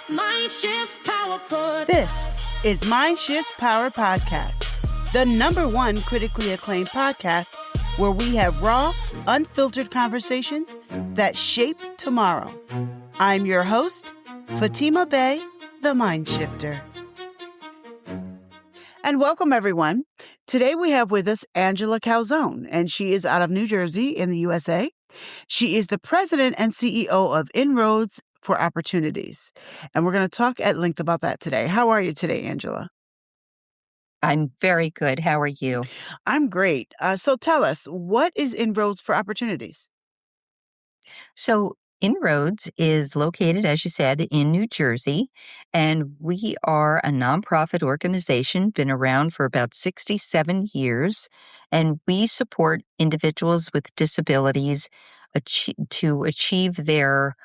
MindShift PowerPod. This is MindShift Power Podcast, the #1 critically acclaimed podcast where we have raw, unfiltered conversations that shape tomorrow. I'm your host, Fatima Bey, the MindShifter. And welcome, everyone. Today we have with us Angela Calzone, and she is out of New Jersey in the USA. She is the president and CEO of Inroads for Opportunities. And we're going to talk at length about that today. How are you today, Angela? I'm very good. How are you? I'm great. So tell us, what is Inroads for Opportunities? So, Inroads is located, as you said, in New Jersey, and we are a nonprofit organization, been around for about 67 years, and we support individuals with disabilities to achieve their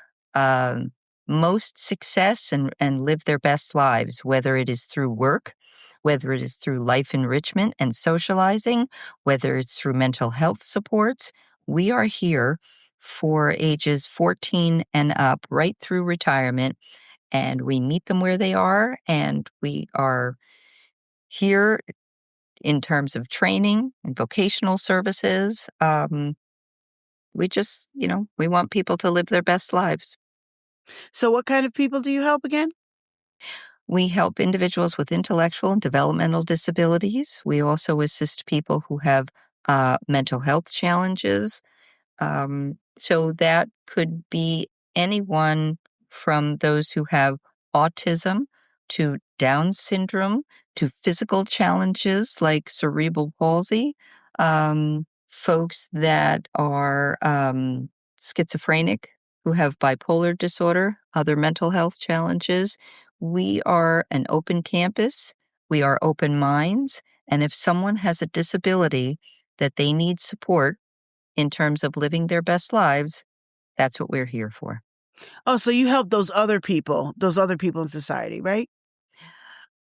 most success and live their best lives, whether it is through work, whether it is through life enrichment and socializing, whether it's through mental health supports. We are here for ages 14 and up, right through retirement, and we meet them where they are, and we are here in terms of training and vocational services. We just, we want people to live their best lives. So what kind of people do you help again? We help individuals with intellectual and developmental disabilities. We also assist people who have mental health challenges. So that could be anyone from those who have autism to Down syndrome to physical challenges like cerebral palsy, folks that are schizophrenic, who have bipolar disorder, other mental health challenges. We are an open campus. We are open minds. And if someone has a disability that they need support in terms of living their best lives, that's what we're here for. Oh, so you help those other people in society, right?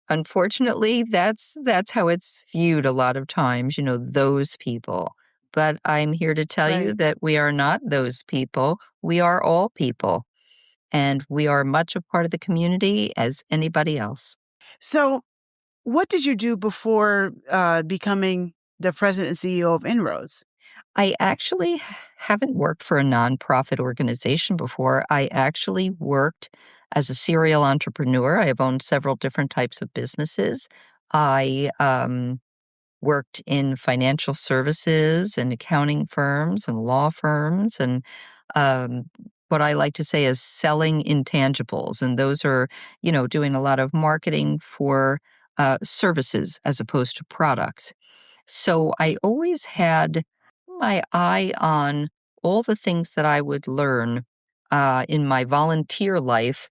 Unfortunately, that's how it's viewed a lot of times, those people. But I'm here to tell you Right. that we are not those people. We are all people, and we are much a part of the community as anybody else. So what did you do before becoming the president and CEO of Inroads? I actually haven't worked for a nonprofit organization before. I actually worked as a serial entrepreneur. I have owned several different types of businesses. I worked in financial services and accounting firms and law firms and um, what I like to say is selling intangibles. And those are, doing a lot of marketing for services as opposed to products. So I always had my eye on all the things that I would learn in my volunteer life.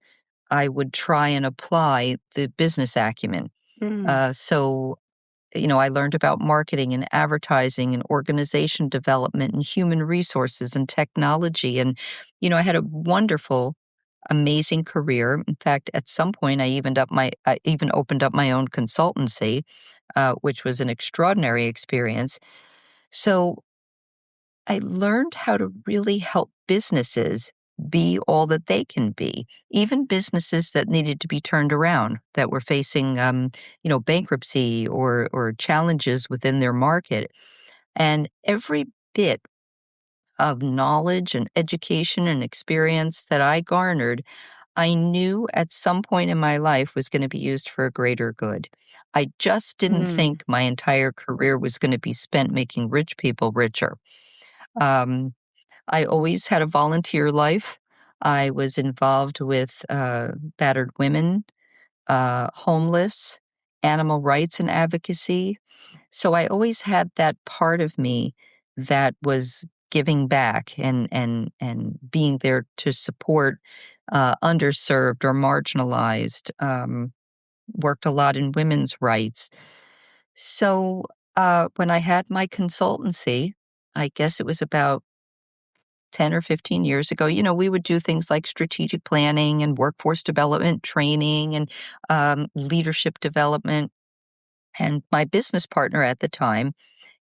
I would try and apply the business acumen. Mm. I learned about marketing and advertising and organization development and human resources and technology. And, I had a wonderful, amazing career. In fact, at some point, I even opened up my own consultancy, which was an extraordinary experience. So I learned how to really help businesses be all that they can be, even businesses that needed to be turned around, that were facing, bankruptcy or challenges within their market. And every bit of knowledge and education and experience that I garnered, I knew at some point in my life was going to be used for a greater good. I just didn't think my entire career was going to be spent making rich people richer. I always had a volunteer life. I was involved with battered women, homeless, animal rights and advocacy. So I always had that part of me that was giving back and being there to support underserved or marginalized. Worked a lot in women's rights. So when I had my consultancy, I guess it was about 10 or 15 years ago, we would do things like strategic planning and workforce development training and leadership development. And my business partner at the time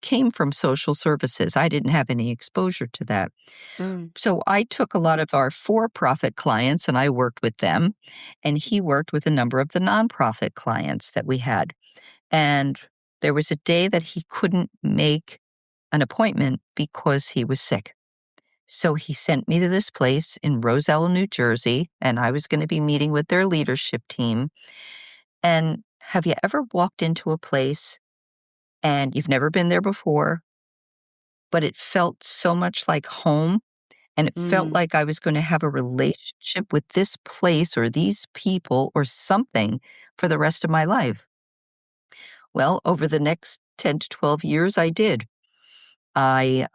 came from social services. I didn't have any exposure to that. Mm. So I took a lot of our for-profit clients and I worked with them, and he worked with a number of the nonprofit clients that we had. And there was a day that he couldn't make an appointment because he was sick. So he sent me to this place in Roselle, New Jersey, and I was going to be meeting with their leadership team. And have you ever walked into a place and you've never been there before, but it felt so much like home? And it felt Mm. like I was going to have a relationship with this place or these people or something for the rest of my life. Well, over the next 10 to 12 years, I did. I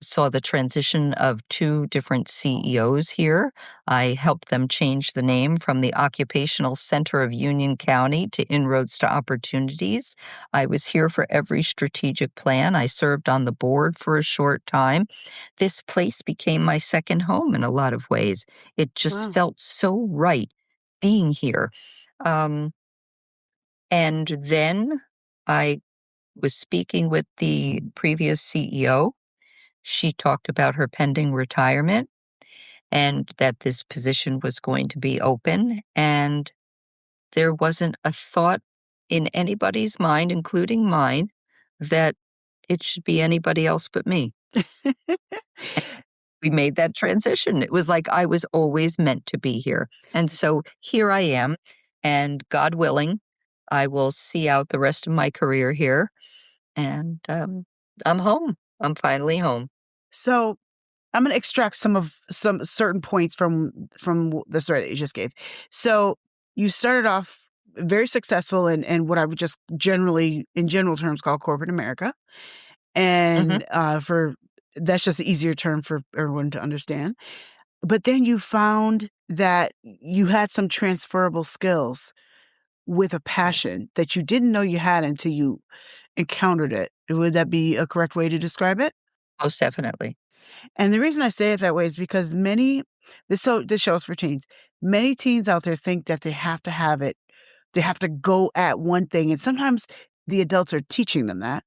saw the transition of two different CEOs here. I helped them change the name from the Occupational Center of Union County to Inroads to Opportunities. I was here for every strategic plan. I served on the board for a short time. This place became my second home in a lot of ways. It just Wow. felt so right being here. Um, and then I was speaking with the previous CEO. She talked about her pending retirement and that this position was going to be open. And there wasn't a thought in anybody's mind, including mine, that it should be anybody else but me. We made that transition. It was like I was always meant to be here. And so here I am. And God willing, I will see out the rest of my career here. And I'm home. I'm finally home. So I'm going to extract some certain points from the story that you just gave. So you started off very successful in what I would just in general terms, call corporate America, Hmm. and for that's just an easier term for everyone to understand. But then you found that you had some transferable skills with a Right. passion that you didn't know you had until you encountered it. Would that be a correct way to describe it? Most definitely. And the reason I say it that way is because this shows for teens. Many teens out there think that they have to have it. They have to go at one thing. And sometimes the adults are teaching them that.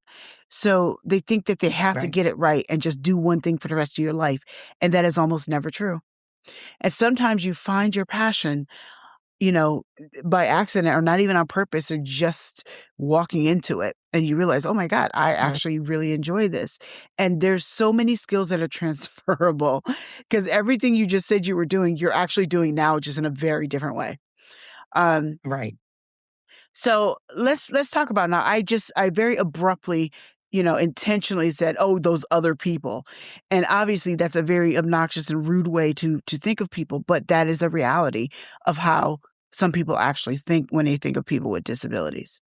So they think that they have to Right. get it right and just do one thing for the rest of your life. And that is almost never true. And sometimes you find your passion, by accident or not even on purpose or just walking into it. And you realize, oh my God, I Right. actually really enjoy this. And there's so many skills that are transferable because everything you just said you were doing, you're actually doing now, just in a very different way. Um, Right. so let's talk about now. I very abruptly, intentionally said, "Oh, those other people," and obviously that's a very obnoxious and rude way to think of people, but that is a reality of how some people actually think when they think of people with disabilities.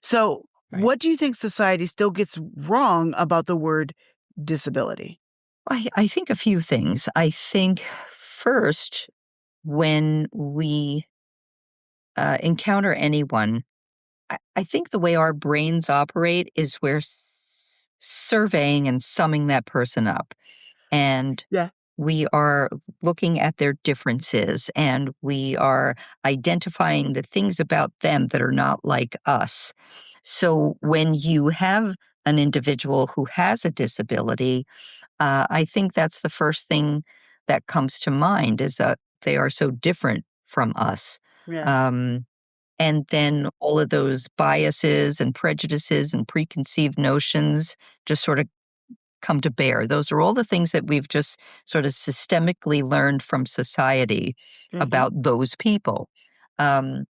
So, Right. what do you think society still gets wrong about the word disability? I think a few things. I think first, when we encounter anyone, I think the way our brains operate is we're surveying and summing that person up. And Yeah. we are looking at their differences and we are identifying the things about them that are not like us. So when you have an individual who has a disability, I think that's the first thing that comes to mind is that they are so different from us. Yeah. Um, and then all of those biases and prejudices and preconceived notions just sort of come to bear. Those are all the things that we've just sort of systemically learned from society Mhm. about those people. Um,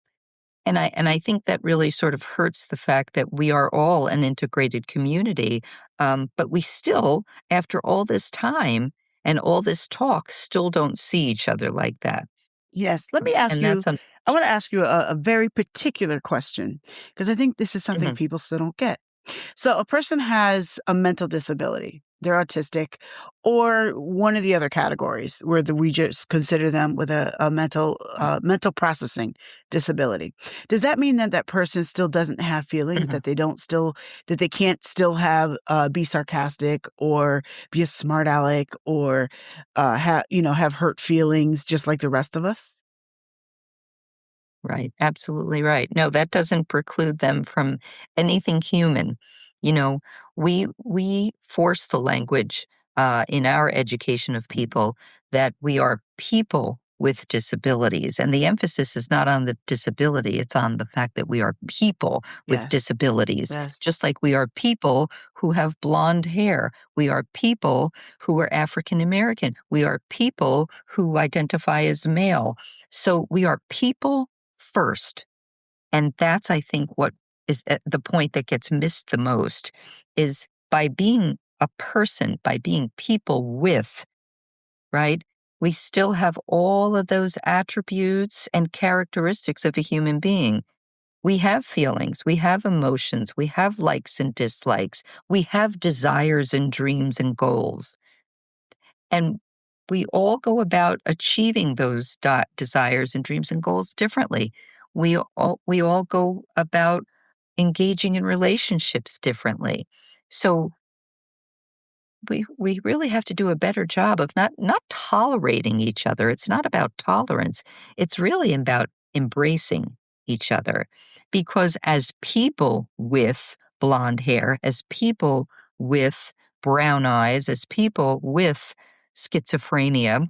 and I think that really sort of hurts the fact that we are all an integrated community, but we still, after all this time and all this talk, still don't see each other like that, Yes. Let me ask and you that's un I wanna ask you a very particular question because I think this is something Mhm. people still don't get. So a person has a mental disability. They're autistic or one of the other categories where we just consider them with a mental processing disability. Does that mean that that person still doesn't have feelings, Mhm. that they can't still be sarcastic or be a smart aleck or have hurt feelings just like the rest of us? Right, absolutely right. No, that doesn't preclude them from anything human. You know, we force the language in our education of people that we are people with disabilities, and the emphasis is not on the disability; it's on the fact that we are people with Yes. disabilities. Yes. Just like we are people who have blonde hair, we are people who are African American, we are people who identify as male. So we are people first. And that's, I think, what is at the point that gets missed the most is by being a person, by being people with, right? We still have all of those attributes and characteristics of a human being. We have feelings, we have emotions, we have likes and dislikes, we have desires and dreams and goals. And we all go about achieving those desires and dreams and goals differently. We all go about engaging in relationships differently. So we really have to do a better job of not tolerating each other. It's not about tolerance. It's really about embracing each other. Because as people with blonde hair, as people with brown eyes, as people with schizophrenia,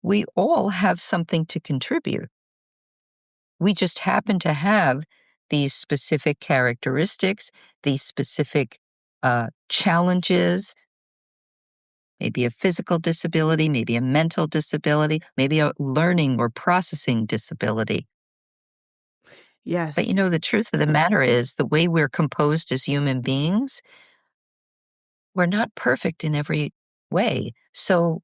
we all have something to contribute. We just happen to have these specific characteristics, these specific challenges, maybe a physical disability, maybe a mental disability, maybe a learning or processing disability. But Yes. the truth of the matter is, the way we're composed as human beings, we're not perfect in every way. So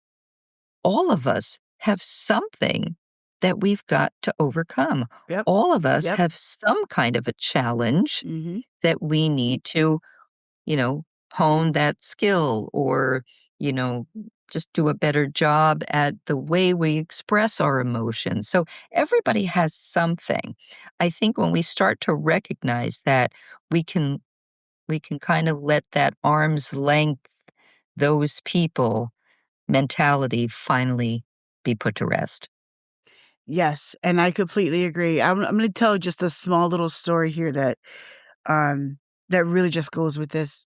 all of us have something that we've got to overcome. Yep. All of us Yep. have some kind of a challenge Hmm. that we need to, you know, hone that skill or, you know, just do a better job at the way we express our emotions. So everybody has something. I think when we start to recognize that, we can we can kind of let that arm's length, those people mentality finally be put to rest. Yes, and I completely agree. I'm going to tell just a small little story here um that really just goes with this.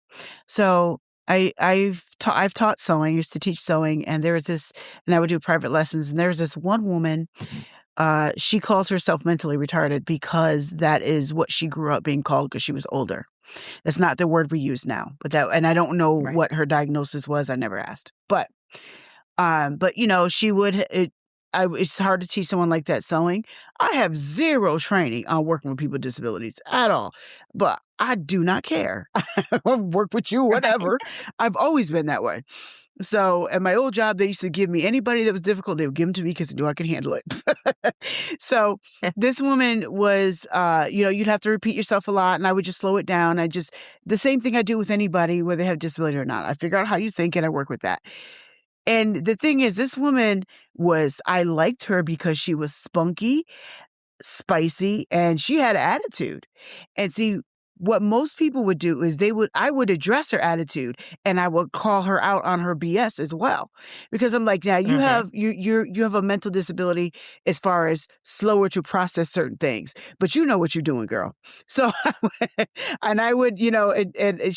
So I've taught sewing. I used to teach sewing, and there was this, and I would do private lessons. And there was this one woman. She calls herself mentally retarded because that is what she grew up being called because she was older. That's not the word we use now, but that, and I don't know Right. what her diagnosis was. I never asked, but she would. It's hard to teach someone like that sewing. I have zero training on working with people with disabilities at all, but I do not care. I'll work with you, Right. whatever. I've always been that way. So at my old job, they used to give me anybody that was difficult, they would give them to me because they knew I could handle it. So this woman was, you'd have to repeat yourself a lot, and I would just slow it down. The same thing I do with anybody, whether they have disability or not. I figure out how you think and I work with that. And the thing is, this woman I liked her because she was spunky, spicy, and she had attitude. And see, what most people would do is I would address her attitude and I would call her out on her BS as well. Because I'm like, now Hmm. you have a mental disability as far as slower to process certain things, but you know what you're doing, girl. So, and I would, and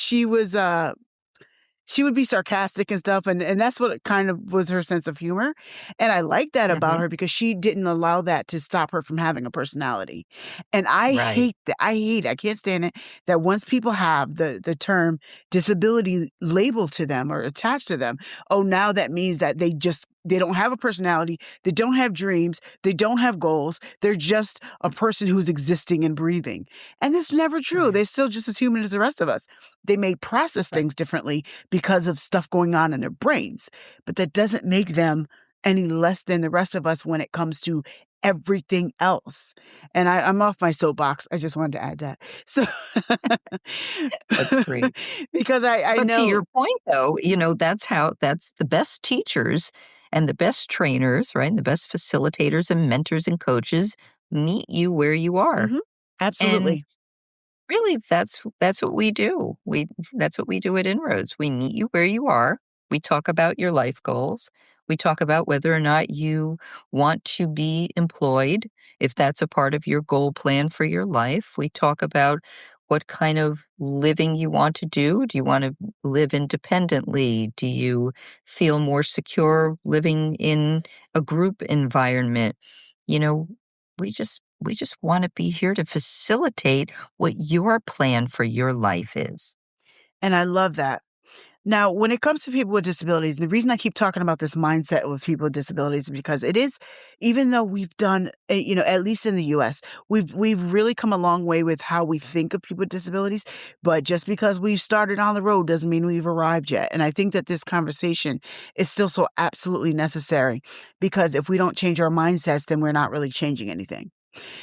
she would be sarcastic and stuff, and that's what kind of was her sense of humor, and I like that about Hmm. her because she didn't allow that to stop her from having a personality, and I Right. hate that. I can't stand it that once people have the term disability labeled to them or attached to them, oh, now that means that they don't have a personality, they don't have dreams, they don't have goals, they're just a person who's existing and breathing, and that's never true. Right. They're still just as human as the rest of us. They may process Right. things differently because of stuff going on in their brains. But that doesn't make them any less than the rest of us when it comes to everything else. And I'm off my soapbox. I just wanted to add that. So, That's great. because I But to know, your point, though, that's the best teachers and the best trainers, right? And the best facilitators and mentors and coaches meet you where you are. mhm, And absolutely. really, that's what we do. That's what we do at Inroads. We meet you where you are. We talk about your life goals. We talk about whether or not you want to be employed, if that's a part of your goal plan for your life. We talk about what kind of living you want to do. Do you want to live independently? Do you feel more secure living in a group environment? You know, we just want to be here to facilitate what your plan for your life is. And I love that. Now, when it comes to people with disabilities, the reason I keep talking about this mindset with people with disabilities is because it is, even though we've done, at least in the U.S., we've really come a long way with how we think of people with disabilities. But just because we've started on the road doesn't mean we've arrived yet. And I think that this conversation is still so absolutely necessary, because if we don't change our mindsets, then we're not really changing anything.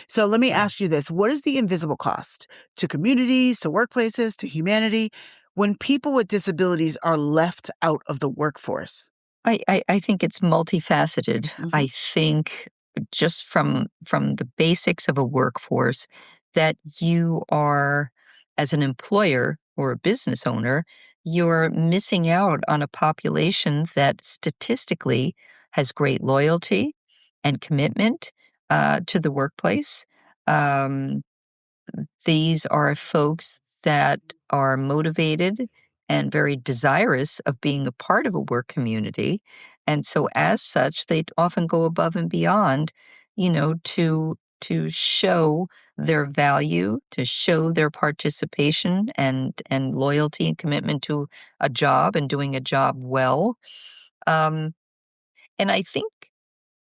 So let me Right. ask you this. What is the invisible cost to communities, to workplaces, to humanity when people with disabilities are left out of the workforce? I think it's multifaceted. Hmm. I think just from the basics of a workforce that you are, as an employer or a business owner, you're missing out on a population that statistically has great loyalty and commitment to the workplace. Um, these are folks that are motivated and very desirous of being a part of a work community. And so as such, they often go above and beyond, to show their value, to show their participation and loyalty and commitment to a job and doing a job well. Um, and I think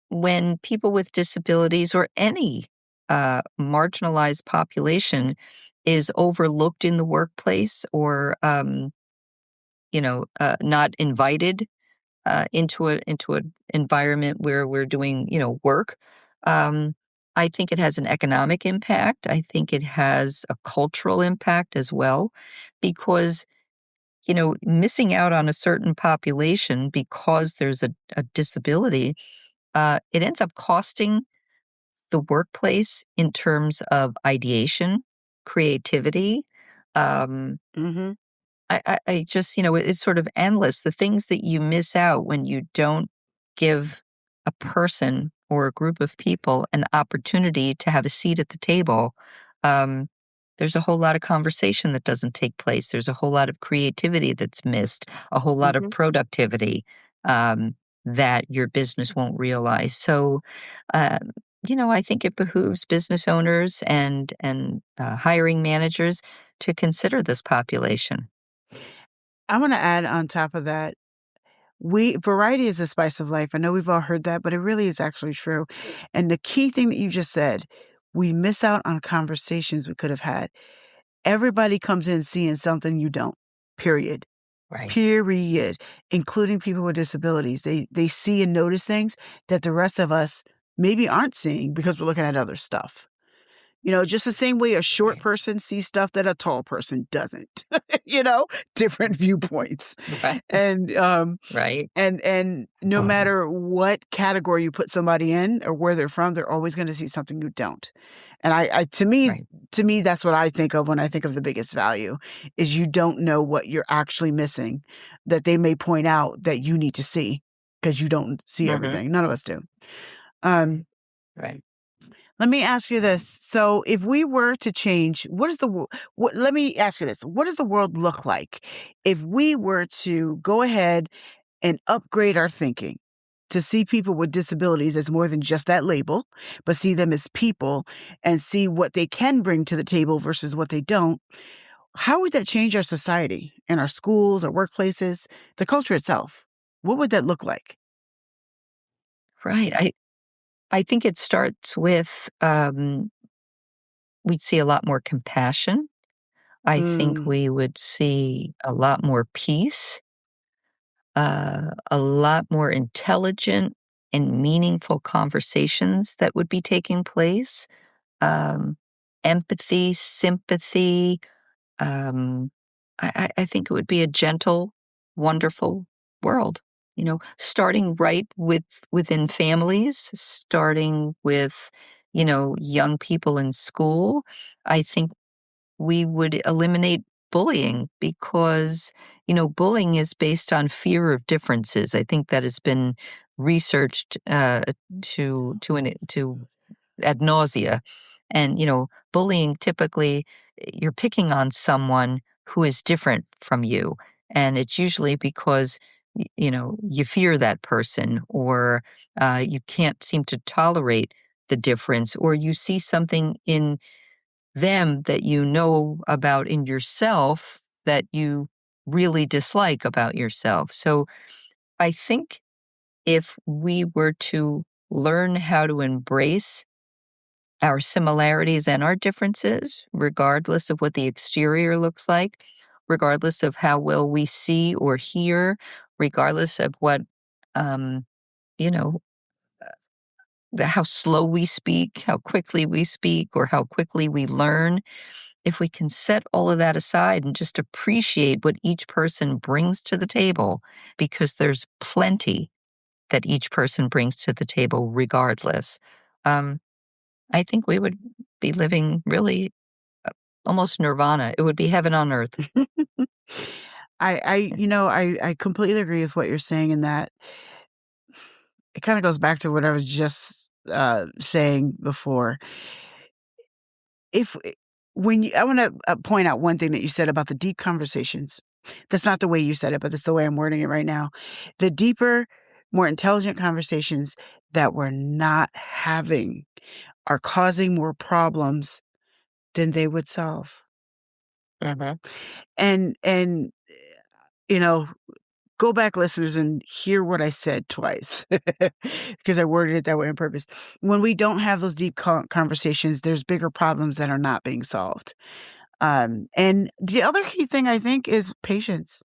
when people with disabilities or any marginalized population is overlooked in the workplace or not invited into an environment where we're doing work. um, I think it has an economic impact. I think it has a cultural impact as well, because missing out on a certain population because there's a disability, it ends up costing the workplace in terms of ideation, creativity. Um, Hmm. I just, it's sort of endless. The things that you miss out when you don't give a person or a group of people an opportunity to have a seat at the table. Um, there's a whole lot of conversation that doesn't take place. There's a whole lot of creativity that's missed, a whole lot of Hmm. productivity that your business won't realize. So, um, I think it behooves business owners and hiring managers to consider this population. I want to add on top of that, variety is the spice of life. I know we've all heard that, but it really is actually true. And the key thing that you just said, we miss out on conversations we could have had. Everybody comes in seeing something you don't. Period. Right. Period. Including people with disabilities. They see and notice things that the rest of us maybe aren't seeing because we're looking at other stuff. Just the same way a short Right. person sees stuff that a tall person doesn't. you know, Different viewpoints. Right. And Right. and no matter what category you put somebody in or where they're from, they're always going to see something you don't. And I Right. to me that's what I think of when I think of the biggest value is you don't know what you're actually missing that they may point out that you need to see because you don't see Mhm. everything. None of us do. Um Right. Let me ask you this. So, if we were to change, what let me ask you this. What does the world look like if we were to go ahead and upgrade our thinking to see people with disabilities as more than just that label, but see them as people and see what they can bring to the table versus what they don't? How would that change our society and our schools, our workplaces, the culture itself? What would that look like? Right. I think it starts with, we'd see a lot more compassion. I think Mm, we would see a lot more peace, a lot more intelligent and meaningful conversations that would be taking place. Um, Empathy, sympathy. Um, I think it would be a gentle, wonderful world. Starting right within families, starting with young people in school. I think we would eliminate bullying because bullying is based on fear of differences. I think that has been researched to ad nausea. And bullying typically you're picking on someone who is different from you, and it's usually because you fear that person, or you can't seem to tolerate the difference, or you see something in them that you know about in yourself that you really dislike about yourself. So I think if we were to learn how to embrace our similarities and our differences, regardless of what the exterior looks like, regardless of how well we see or hear, regardless of what, um, you know, how slow we speak, how quickly we speak, or how quickly we learn. If we can set all of that aside and just appreciate what each person brings to the table, because there's plenty that each person brings to the table regardless, um, I think we would be living really almost nirvana. It would be heaven on earth. I completely agree with what you're saying in that it kind of goes back to what I was just saying before. If when you, I want to point out one thing that you said about the deep conversations. That's not the way you said it, but that's the way I'm wording it right now. The deeper, more intelligent conversations that we're not having are causing more problems than they would solve. Mhm. And you know, go back, listeners, and hear what I said twice because I worded it that way on purpose. When we don't have those deep conversations, there's bigger problems that are not being solved. And the other key thing I think is patience.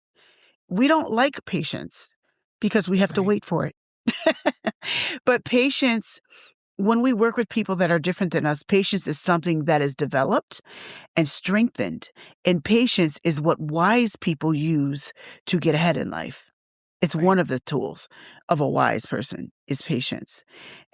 We don't like patience because we have to Right. wait for it. But patience, when we work with people that are different than us, patience is something that is developed and strengthened. And patience is what wise people use to get ahead in life. It's Right. one of the tools of a wise person is patience.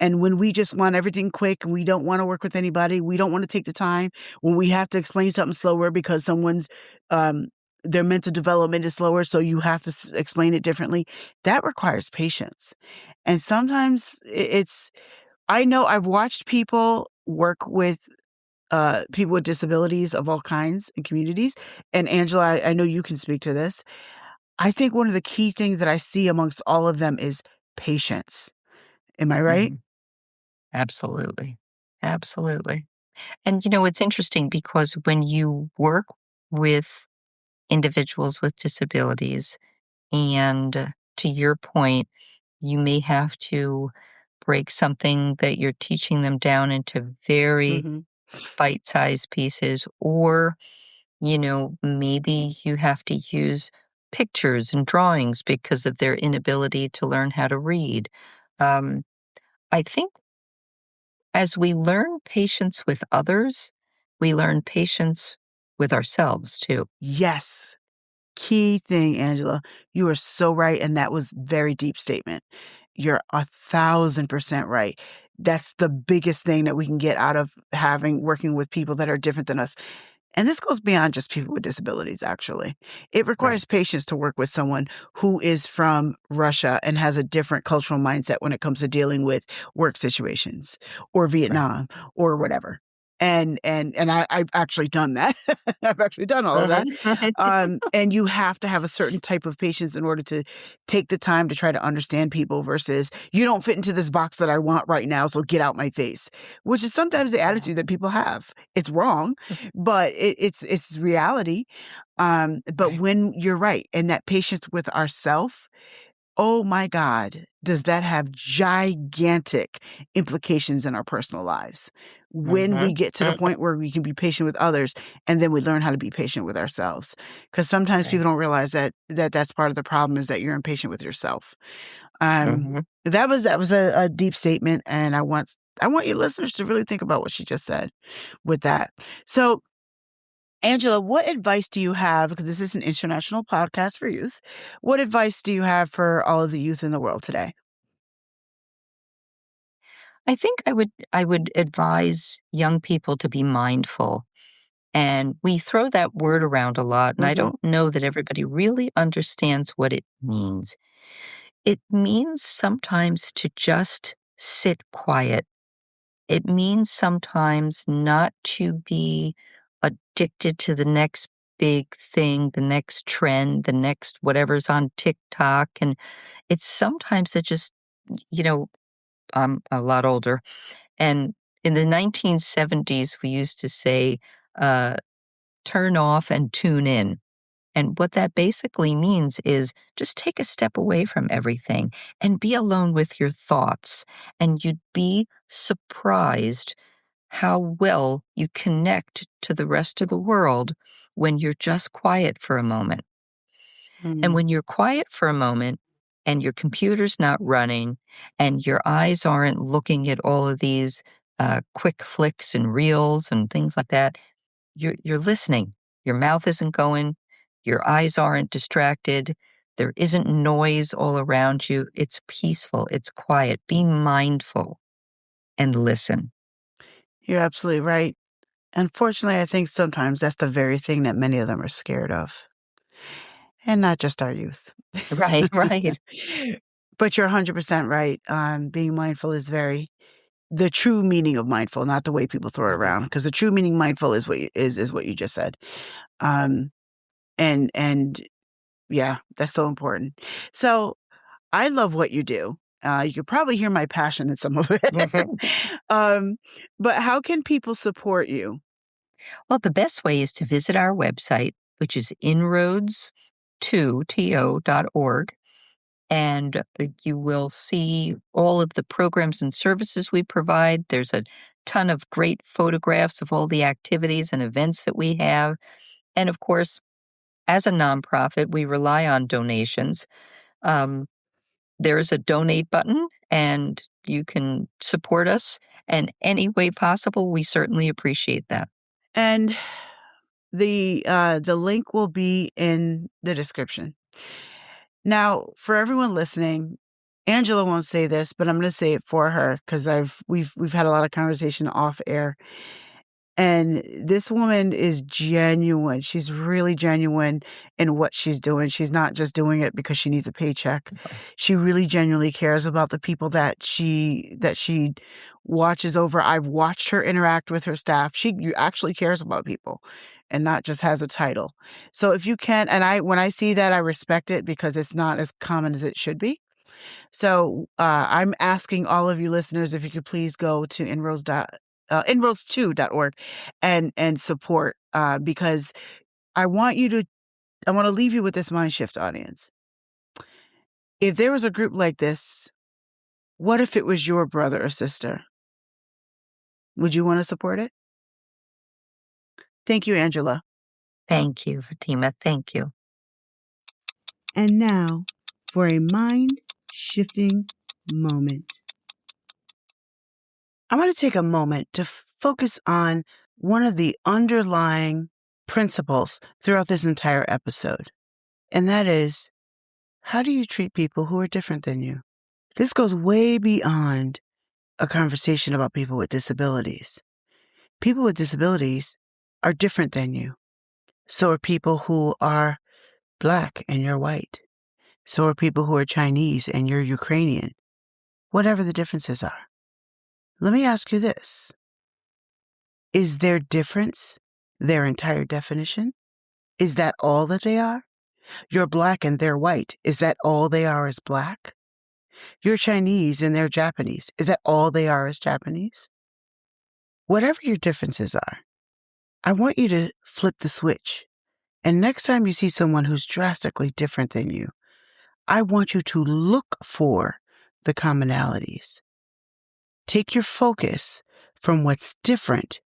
And when we just want everything quick and we don't want to work with anybody, we don't want to take the time when we have to explain something slower because someone's um their mental development is slower, so you have to explain it differently. That requires patience. And sometimes I know I've watched people work with people with disabilities of all kinds and communities. And Angela, I know you can speak to this. I think one of the key things that I see amongst all of them is patience. Am I right? Mhm. Absolutely. Absolutely. And it's interesting because when you work with individuals with disabilities, and to your point, you may have to break something that you're teaching them down into very Mhm. bite-sized pieces, or maybe you have to use pictures and drawings because of their inability to learn how to read. um, I think as we learn patience with others, we learn patience with ourselves too. Yes. Key thing, Angela. You are so right, and that was very deep statement. You're 1,000% right. That's the biggest thing that we can get out of working with people that are different than us. And this goes beyond just people with disabilities, actually. It Right. requires patience to work with someone who is from Russia and has a different cultural mindset when it comes to dealing with work situations or Right. Vietnam or whatever. I've actually done that. I've actually done all of that. Mhm. And you have to have a certain type of patience in order to take the time to try to understand people versus you don't fit into this box that I want right now, so get out my face, which is sometimes the Yeah. attitude that people have. It's wrong, but it's reality. But Right. when you're right, and that patience with ourself, oh my God, does that have gigantic implications in our personal lives when we Mhm. get to the Mhm. point where we can be patient with others and then we learn how to be patient with ourselves. Because sometimes Right. people don't realize that's part of the problem is that you're impatient with yourself. Um, Mhm. that was a deep statement, and I want your listeners to really think about what she just said with that. So Angela, what advice do you have? Because this is an international podcast for youth. What advice do you have for all of the youth in the world today? I think I would advise young people to be mindful. And we throw that word around a lot, and I Hmm. don't know that everybody really understands what it means. It means sometimes to just sit quiet. It means sometimes not to be addicted to the next big thing, the next trend, the next whatever's on TikTok. And it's sometimes it just, you know, I'm a lot older. And in the 1970s, we used to say, uh, turn off and tune in. And what that basically means is just take a step away from everything and be alone with your thoughts. And you'd be surprised how well you connect to the rest of the world when you're just quiet for a moment. And when you're quiet for a moment and your computer's not running and your eyes aren't looking at all of these quick flicks and reels and things like that, you're listening. Your mouth isn't going. Your eyes aren't distracted. There isn't noise all around you. It's peaceful. It's quiet. Be mindful and listen. You're absolutely right. Unfortunately, I think sometimes that's the very thing that many of them are scared of. And not just our youth. Right, right. But you're 100% right. Being mindful is the true meaning of mindful, not the way people throw it around. Because the true meaning mindful is what you just said. And yeah, that's so important. So I love what you do. You could probably hear my passion in some of it. But how can people support you? Well, the best way is to visit our website, which is inroads2.org, and you will see all of the programs and services we provide. There's a ton of great photographs of all the activities and events that we have. And of course, as a nonprofit, we rely on donations. There is a donate button, and you can support us in any way possible. We certainly appreciate that. And the link will be in the description. Now, for everyone listening, Angela won't say this, but I'm going to say it for her because we've had a lot of conversation off air. And this woman is genuine. She's really genuine in what she's doing. She's not just doing it because she needs a paycheck. She really genuinely cares about the people that she watches over. I've watched her interact with her staff. She actually cares about people and not just has a title. So if you can, and when I see that, I respect it because it's not as common as it should be. So I'm asking all of you listeners if you could please go to Inroads2.org and support because I want to leave you with this MindShift audience. If there was a group like this, what if it was your brother or sister? Would you want to support it? Thank you, Angela. Thank you, Fatima. Thank you. And now for a mind-shifting moment. I want to take a moment to focus on one of the underlying principles throughout this entire episode. And that is, how do you treat people who are different than you? This goes way beyond a conversation about people with disabilities. People with disabilities are different than you. So are people who are Black and you're white. So are people who are Chinese and you're Ukrainian. Whatever the differences are. Let me ask you this. Is their difference their entire definition? Is that all that they are? You're Black and they're white. Is that all they are as Black? You're Chinese and they're Japanese. Is that all they are as Japanese? Whatever your differences are, I want you to flip the switch. And next time you see someone who's drastically different than you, I want you to look for the commonalities. Take your focus from what's different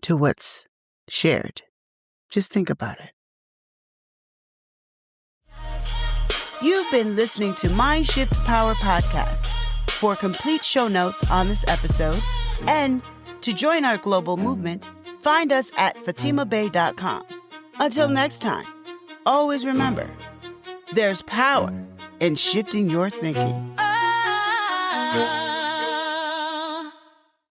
to what's shared. Just think about it. You've been listening to MindShift Power Podcast. For complete show notes on this episode and to join our global movement, find us at fatimabay.com. Until next time, always remember, there's power in shifting your thinking. Oh.